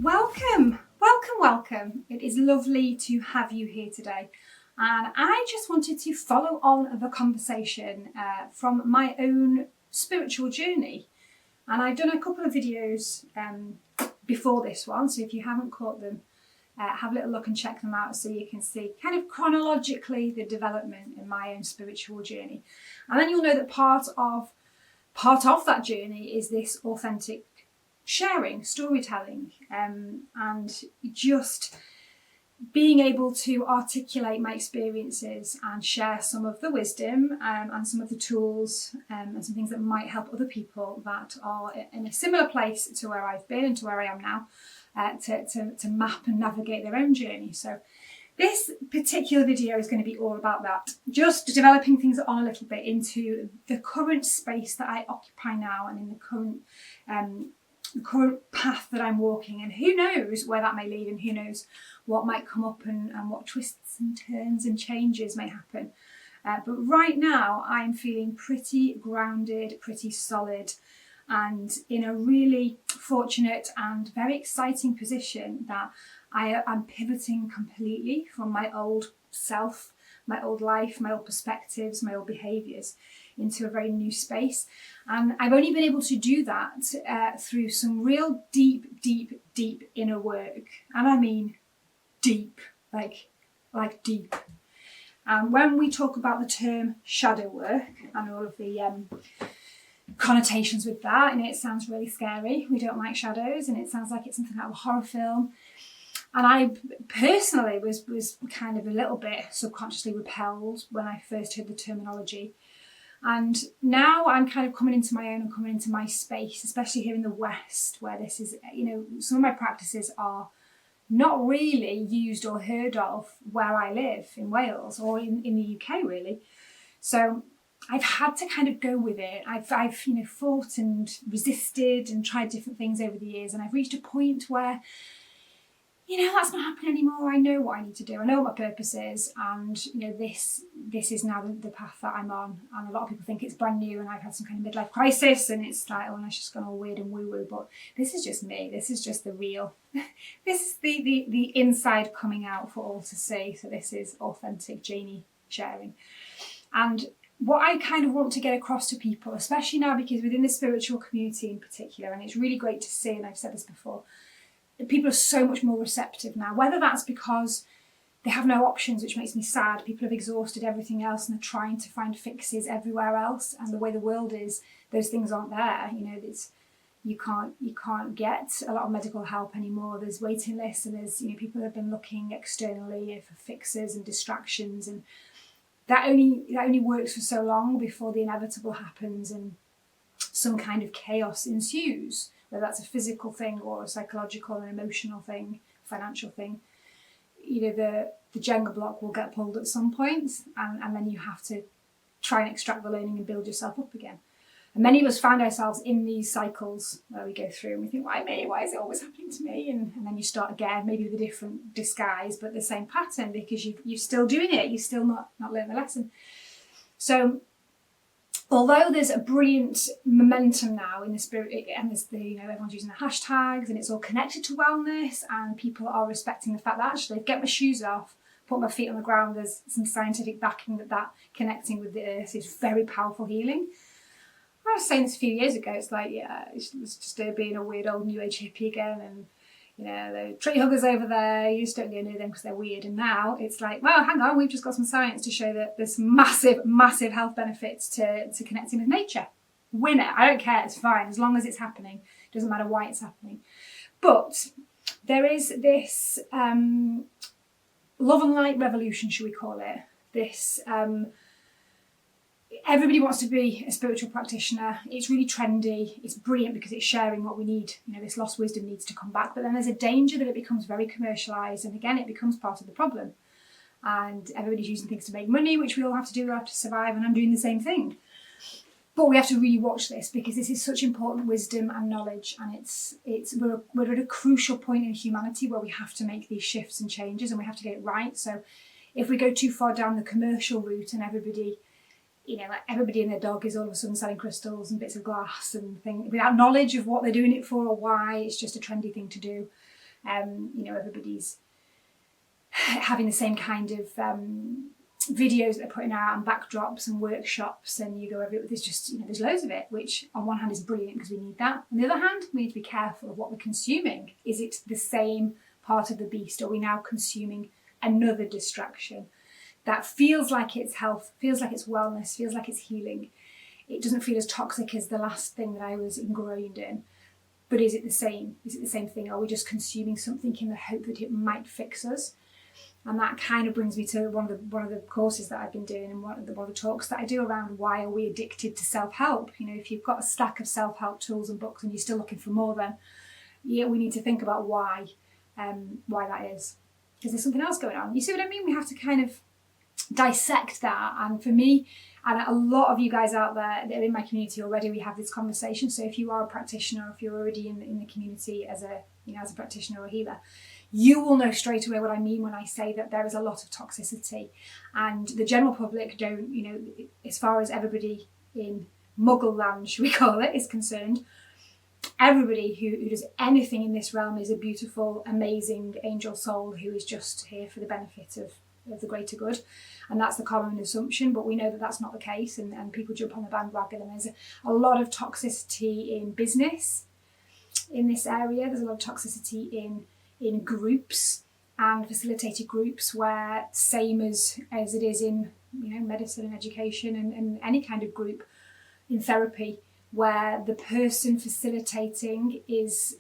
Welcome, welcome, welcome. It is lovely to have you here today. And I just wanted to follow on the conversation from my own spiritual journey. And I've done a couple of videos before this one, so if you haven't caught them, have a little look and check them out so you can see kind of chronologically the development in my own spiritual journey. And then you'll know that part of that journey is this authentic sharing, storytelling, and just being able to articulate my experiences and share some of the wisdom and some of the tools and some things that might help other people that are in a similar place to where I've been and to where I am now to map and navigate their own journey. So this particular video is going to be all about that, just developing things on a little bit into the current space that I occupy now and in the current path that I'm walking, and who knows where that may lead, and who knows what might come up and what twists and turns and changes may happen. But right now I'm feeling pretty grounded, pretty solid, and in a really fortunate and very exciting position that I'm pivoting completely from my old self, my old life, my old perspectives, my old behaviours into a very new space. And I've only been able to do that through some real deep inner work. And I mean deep, like deep. And when we talk about the term shadow work and all of the connotations with that, and it sounds really scary. We don't like shadows, and it sounds like it's something out of a horror film. And I personally was kind of a little bit subconsciously repelled when I first heard the terminology. And now I'm kind of coming into my own and coming into my space, especially here in the West, where this is, some of my practices are not really used or heard of where I live in Wales or in the UK really. So I've had to kind of go with it. I've fought and resisted and tried different things over the years, and I've reached a point where that's not happening anymore. I know what I need to do. I know what my purpose is, and this is now the path that I'm on. And a lot of people think it's brand new, and I've had some kind of midlife crisis, and it's like, oh, it's just gone all weird and woo-woo. But this is just me. This is just the real. This is the inside coming out for all to see. So this is authentic Janie sharing. And what I kind of want to get across to people, especially now, because within the spiritual community in particular, and it's really great to see, and I've said this before, people are so much more receptive now, whether that's because they have no options, which makes me sad. People have exhausted everything else and are trying to find fixes everywhere else. And the way the world is, those things aren't there. You can't get a lot of medical help anymore. There's waiting lists, and there's people have been looking externally for fixes and distractions, and that only works for so long before the inevitable happens and some kind of chaos ensues. Whether that's a physical thing or a psychological and emotional thing, financial thing, the Jenga block will get pulled at some point, and then you have to try and extract the learning and build yourself up again. And many of us find ourselves in these cycles where we go through and we think, why me? Why is it always happening to me? And then you start again, maybe with a different disguise, but the same pattern, because you're still doing it. You've still not learned the lesson. So although there's a brilliant momentum now in the spirit, and there's everyone's using the hashtags, and it's all connected to wellness, and people are respecting the fact that actually, get my shoes off, put my feet on the ground, there's some scientific backing that connecting with the earth is very powerful healing. I was saying this a few years ago, it's like, it's just being a weird old new age hippie again, and the tree huggers over there, you just don't go near them because they're weird. And now it's like, well, hang on, we've just got some science to show that there's massive health benefits to connecting with nature. Win it. I don't care, it's fine, as long as it's happening. It doesn't matter why it's happening. But there is this love and light revolution, should we call it? This everybody wants to be a spiritual practitioner. It's really trendy. It's brilliant because it's sharing what we need. This lost wisdom needs to come back. But then there's a danger that it becomes very commercialised, and again, it becomes part of the problem. And everybody's using things to make money, which we all have to do. We have to survive, and I'm doing the same thing. But we have to really watch this, because this is such important wisdom and knowledge, and we're at a crucial point in humanity where we have to make these shifts and changes, and we have to get it right. So if we go too far down the commercial route and everybody and their dog is all of a sudden selling crystals and bits of glass and things without knowledge of what they're doing it for or why, it's just a trendy thing to do. Everybody's having the same kind of videos that they're putting out and backdrops and workshops, and you go there's just, there's loads of it, which on one hand is brilliant because we need that. On the other hand, we need to be careful of what we're consuming. Is it the same part of the beast? Or are we now consuming another distraction that feels like it's health, feels like it's wellness, feels like it's healing? It doesn't feel as toxic as the last thing that I was ingrained in. But is it the same? Is it the same thing? Are we just consuming something in the hope that it might fix us? And that kind of brings me to one of the courses that I've been doing, and one of the talks that I do around why are we addicted to self-help. If you've got a stack of self-help tools and books and you're still looking for more, then we need to think about why that is. Because there's something else going on. You see what I mean? We have to kind of dissect that. And for me, and a lot of you guys out there that are in my community already, we have this conversation. So if you are a practitioner, if you're already in the community as a practitioner or a healer, you will know straight away what I mean when I say that there is a lot of toxicity, and the general public don't, as far as everybody in Muggle land, should we call it, is concerned, everybody who does anything in this realm is a beautiful, amazing angel soul who is just here for the benefit of the greater good. And that's the common assumption, but we know that that's not the case, and people jump on the bandwagon, and there's a lot of toxicity in business in this area. There's a lot of toxicity in groups and facilitated groups, where same as it is in medicine and education and any kind of group in therapy, where the person facilitating is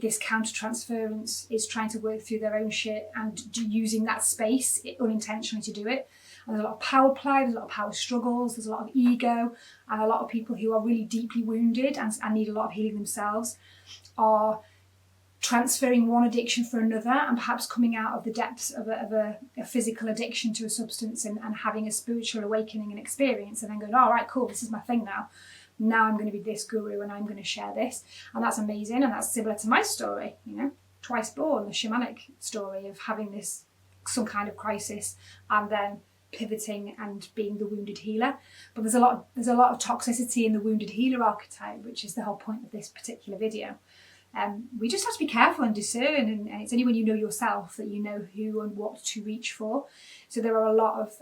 this counter-transference, is trying to work through their own shit and using that space unintentionally to do it. And there's a lot of power play, there's a lot of power struggles, there's a lot of ego, and a lot of people who are really deeply wounded and need a lot of healing themselves are transferring one addiction for another, and perhaps coming out of the depths of a physical addiction to a substance and having a spiritual awakening and experience, and then going, all right, cool, this is my thing now. Now I'm going to be this guru and I'm going to share this. And that's amazing. And that's similar to my story, twice born, the shamanic story of having this, some kind of crisis, and then pivoting and being the wounded healer. But there's a lot of toxicity in the wounded healer archetype, which is the whole point of this particular video. We just have to be careful and discern, and it's only when you know yourself that you know who and what to reach for. So there are a lot of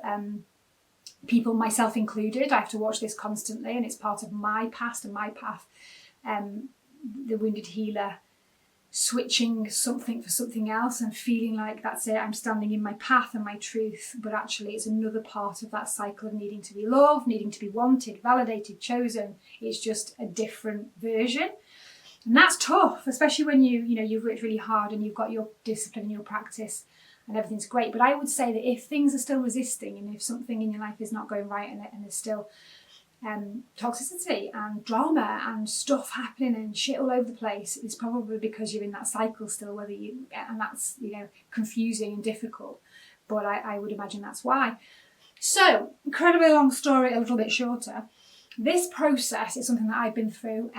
people, myself included, I have to watch this constantly, and it's part of my past and my path. The wounded healer switching something for something else and feeling like that's it, I'm standing in my path and my truth, but actually it's another part of that cycle of needing to be loved, needing to be wanted, validated, chosen. It's just a different version. And that's tough, especially when you've worked really hard and you've got your discipline and your practice and everything's great. But I would say that if things are still resisting, and if something in your life is not going right, and there's still toxicity and drama and stuff happening and shit all over the place, it's probably because you're in that cycle still, and that's confusing and difficult. But I would imagine that's why. So, incredibly long story, a little bit shorter. This process is something that I've been through,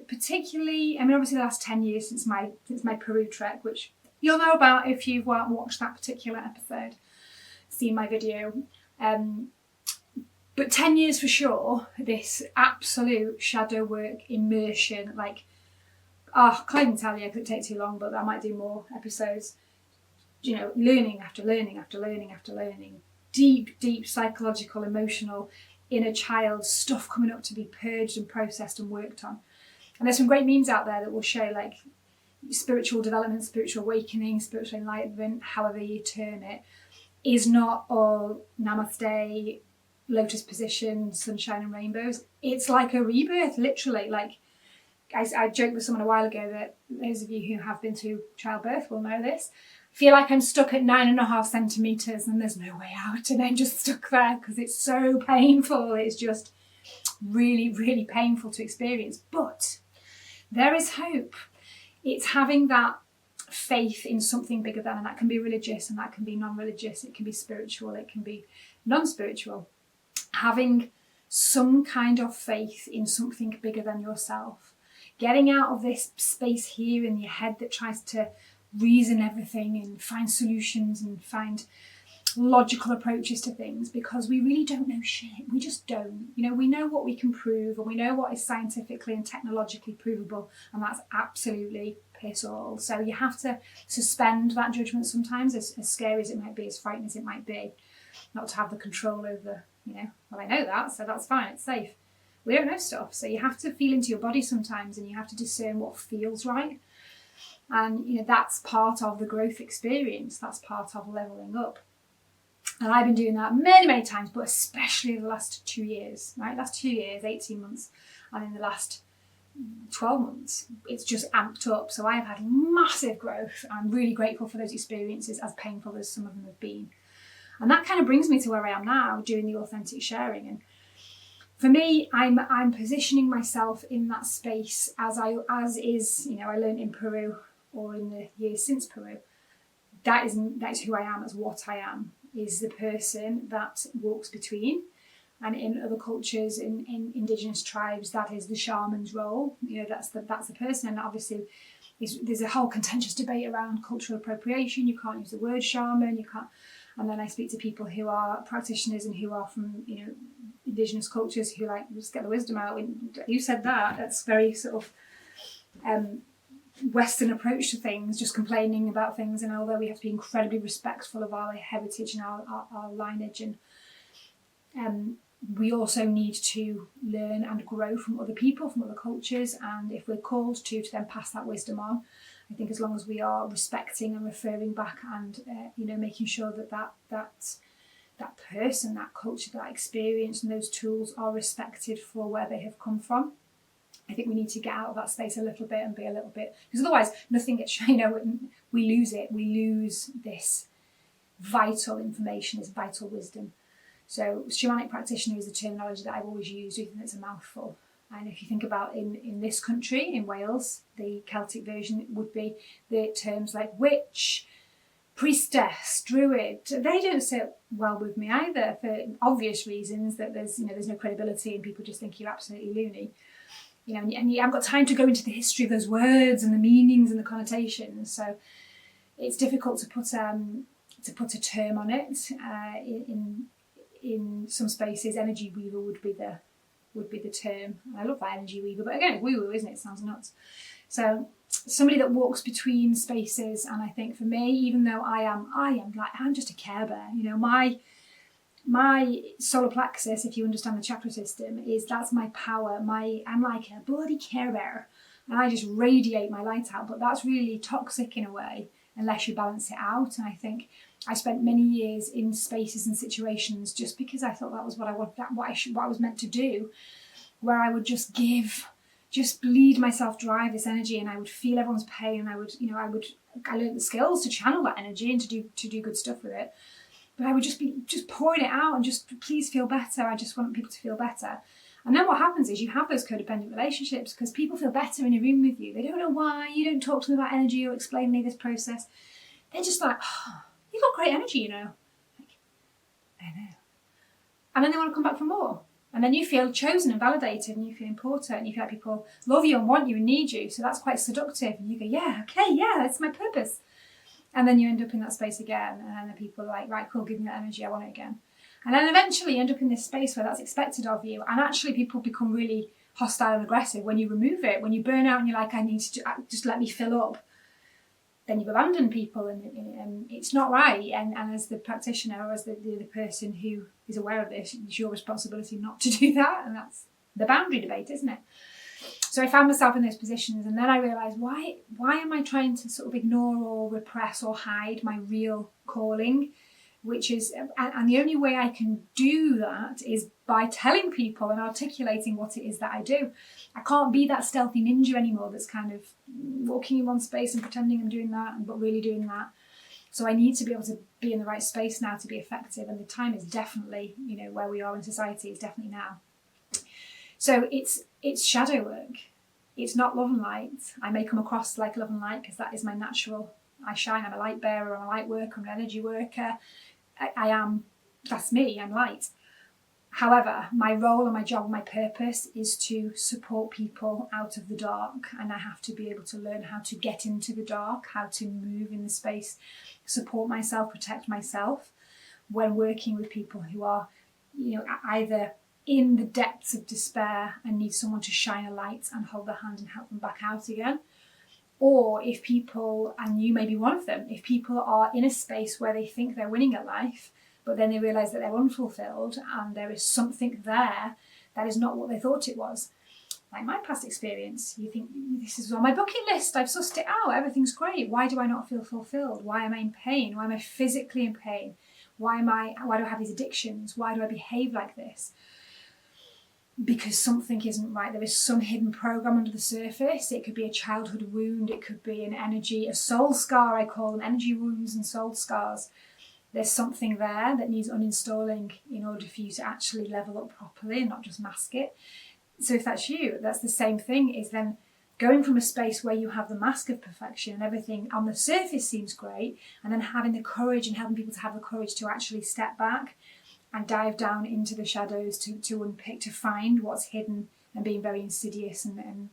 particularly, obviously the last 10 years since my Peru trek, which you'll know about if you've watched that particular episode, seen my video. But 10 years for sure, this absolute shadow work, immersion, I can't even tell you because it takes too long, but I might do more episodes. Learning after learning after learning after learning. Deep psychological, emotional, inner child stuff coming up to be purged and processed and worked on. And there's some great memes out there that will show spiritual development, spiritual awakening, spiritual enlightenment, however you term it, is not all namaste, lotus position, sunshine and rainbows. It's like a rebirth, literally. I joked with someone a while ago that those of you who have been through childbirth will know this. I feel like I'm stuck at 9.5 centimetres and there's no way out, and I'm just stuck there because it's so painful. It's just really, really painful to experience. But there is hope. It's having that faith in something bigger than, and that can be religious and that can be non-religious, it can be spiritual, it can be non-spiritual. Having some kind of faith in something bigger than yourself. Getting out of this space here in your head that tries to reason everything and find solutions and find logical approaches to things, because we really don't know shit. We just don't. We know what we can prove, and we know what is scientifically and technologically provable, and that's absolutely piss all. So you have to suspend that judgment sometimes, as scary as it might be, as frightening as it might be, not to have the control over, well, I know that, so that's fine, it's safe. We don't know stuff, so you have to feel into your body sometimes, and you have to discern what feels right. And that's part of the growth experience. That's part of leveling up. And I've been doing that many, many times, but especially the last 2 years, right? Last 2 years, 18 months, and in the last 12 months, it's just amped up. So I have had massive growth. I'm really grateful for those experiences, as painful as some of them have been. And that kind of brings me to where I am now, doing the authentic sharing. And for me, I'm positioning myself in that space as is, I learned in Peru, or in the years since Peru. That is who I am, as what I am, is the person that walks between. And in other cultures, in indigenous tribes, that is the shaman's role. That's the person. And obviously, there's a whole contentious debate around cultural appropriation. You can't use the word shaman. You can't. And then I speak to people who are practitioners and who are from indigenous cultures who just get the wisdom out. You said that. That's very sort of Western approach to things, just complaining about things. And although we have to be incredibly respectful of our heritage and our lineage, and we also need to learn and grow from other people, from other cultures. And if we're called to then pass that wisdom on, I think as long as we are respecting and referring back, and making sure that person, that culture, that experience, and those tools are respected for where they have come from. I think we need to get out of that space a little bit and be a little bit, because otherwise nothing gets, we lose it. We lose this vital information, this vital wisdom. So shamanic practitioner is the terminology that I've always used, even though it's a mouthful. And if you think about in this country, in Wales, the Celtic version would be the terms like witch, priestess, druid. They don't sit well with me either, for obvious reasons, that there's no credibility and people just think you're absolutely loony. And you haven't got time to go into the history of those words and the meanings and the connotations. So it's difficult to put a term on it. In some spaces, energy weaver would be the term. I love that, energy weaver, but again, it's woo-woo, isn't it? It sounds nuts. So somebody that walks between spaces, and I think for me, even though I'm just a Care Bear. My solar plexus, if you understand the chakra system, that's my power. I'm like a bloody Care Bear, and I just radiate my light out. But that's really toxic in a way, unless you balance it out. And I think I spent many years in spaces and situations just because I thought that was what I was meant to do, where I would just bleed myself dry, this energy, and I would feel everyone's pain, and I learned the skills to channel that energy and to do good stuff with it. But I would just be pouring it out and just, please feel better. I just want people to feel better. And then what happens is you have those codependent relationships because people feel better in a room with you. They don't know why. You don't talk to them about energy or explain any of this process. They're just like, oh, you've got great energy, Like, I know. And then they want to come back for more. And then you feel chosen and validated, and you feel important, and you feel like people love you and want you and need you. So that's quite seductive. And you go, yeah, okay, yeah, that's my purpose. And then you end up in that space again, and then people are like, right, cool, give me that energy, I want it again. And then eventually you end up in this space where that's expected of you, and actually people become really hostile and aggressive when you remove it. When you burn out and you're like, I need to just let me fill up, then you've abandoned people, and it's not right. And as the practitioner, or as the person who is aware of this, it's your responsibility not to do that, and that's the boundary debate, isn't it? So I found myself in those positions, and then I realised, why am I trying to sort of ignore or repress or hide my real calling, which is, and the only way I can do that is by telling people and articulating what it is that I do. I can't be that stealthy ninja anymore that's kind of walking in one space and pretending I'm doing that, but really doing that. So I need to be able to be in the right space now to be effective, and the time is definitely, where we are in society is definitely now. So it's shadow work. It's not love and light. I may come across like love and light because that is my natural. I shine. I'm a light bearer. I'm a light worker. I'm an energy worker. I am. That's me. I'm light. However, my role and my job and my purpose is to support people out of the dark, and I have to be able to learn how to get into the dark, how to move in the space, support myself, protect myself when working with people who are, either in the depths of despair and need someone to shine a light and hold their hand and help them back out again, Or if people, and you may be one of them, if people are in a space where they think they're winning at life, but then they realise that they're unfulfilled and there is something there that is not what they thought it was. Like my past experience, you think, this is on my bucket list, I've sussed it out, everything's great. Why do I not feel fulfilled? Why am I in pain? Why am I physically in pain? Why do I have these addictions? Why do I behave like this? Because something isn't right. There is some hidden program under the surface. It could be a childhood wound. It could be a soul scar, I call them, energy wounds and soul scars. There's something there that needs uninstalling in order for you to actually level up properly and not just mask it. So if that's you, that's the same thing, is then going from a space where you have the mask of perfection and everything on the surface seems great, and then having the courage and helping people to have the courage to actually step back and dive down into the shadows to unpick, to find what's hidden and being very insidious and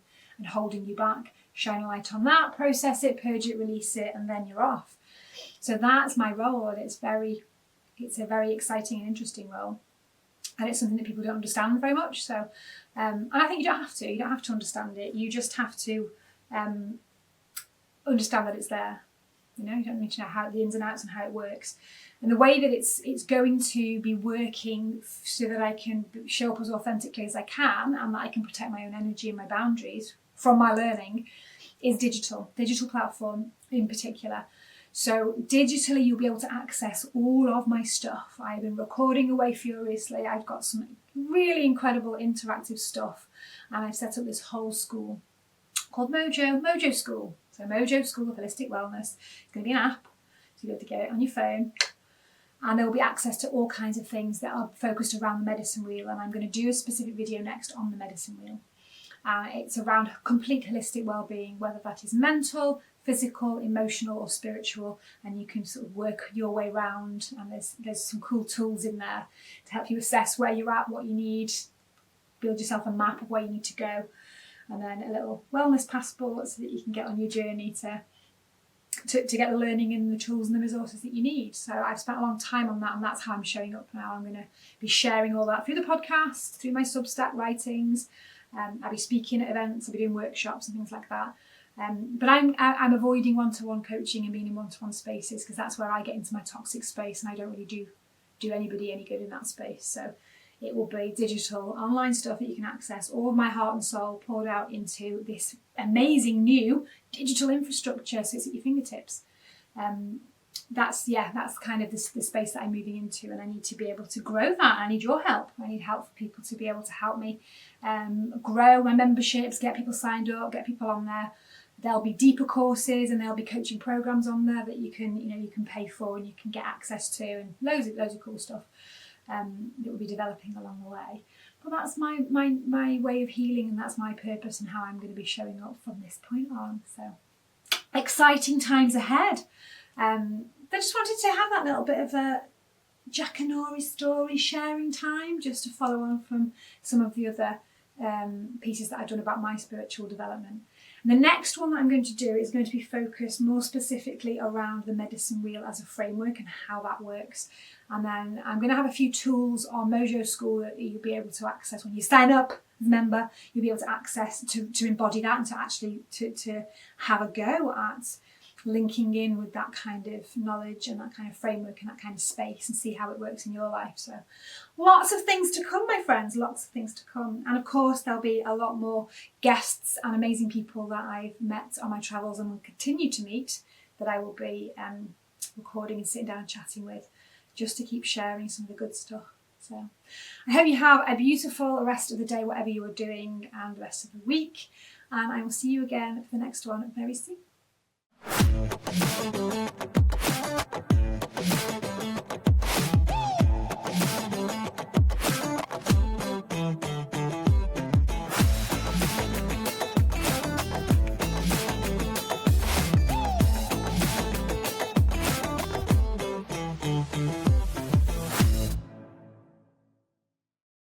holding you back. Shine a light on that, process it, purge it, release it, and then you're off. So that's my role, and it's a very exciting and interesting role. And it's something that people don't understand very much. So, and I think you don't have to understand it. You just have to understand that it's there. You know, you don't need to know how the ins and outs and how it works. And the way that it's going to be working so that I can show up as authentically as I can and that I can protect my own energy and my boundaries from my learning is digital platform in particular. So digitally, you'll be able to access all of my stuff. I've been recording away furiously. I've got some really incredible interactive stuff. And I've set up this whole school called Mojo School. So Mojo School of Holistic Wellness. It's going to be an app. So you'll be able to get it on your phone. And there will be access to all kinds of things that are focused around the medicine wheel. And I'm going to do a specific video next on the medicine wheel. It's around complete holistic well-being, whether that is mental, physical, emotional or spiritual, and you can sort of work your way around, and there's some cool tools in there to help you assess where you're at, what you need, build yourself a map of where you need to go, and then a little wellness passport so that you can get on your journey to get the learning and the tools and the resources that you need. So I've spent a long time on that, and that's how I'm showing up now. I'm going to be sharing all that through the podcast, through my Substack writings. I'll be speaking at events, I'll be doing workshops and things like that. But I'm avoiding one-to-one coaching and being in one-to-one spaces because that's where I get into my toxic space, and I don't really do anybody any good in that space. So it will be digital, online stuff that you can access, all of my heart and soul poured out into this amazing new digital infrastructure, so it's at your fingertips. That's kind of the space that I'm moving into, and I need to be able to grow that. I need your help. I need help for people to be able to help me grow my memberships, get people signed up, get people on there. There'll be deeper courses and there'll be coaching programs on there that you can pay for and you can get access to, and loads of cool stuff that we'll be developing along the way. But that's my way of healing, and that's my purpose and how I'm going to be showing up from this point on. So exciting times ahead. I just wanted to have that little bit of a Jackanory story sharing time, just to follow on from some of the other pieces that I've done about my spiritual development. And the next one that I'm going to do is going to be focused more specifically around the medicine wheel as a framework and how that works. And then I'm going to have a few tools on Mojo School that you'll be able to access when you sign up as a member. You'll be able to access to embody that and to actually to have a go at linking in with that kind of knowledge and that kind of framework and that kind of space, and see how it works in your life. So lots of things to come, my friends, lots of things to come. And of course there'll be a lot more guests and amazing people that I've met on my travels and will continue to meet, that I will be recording and sitting down and chatting with, just to keep sharing some of the good stuff. So I hope you have a beautiful rest of the day, whatever you are doing, and the rest of the week, and I will see you again for the next one very soon.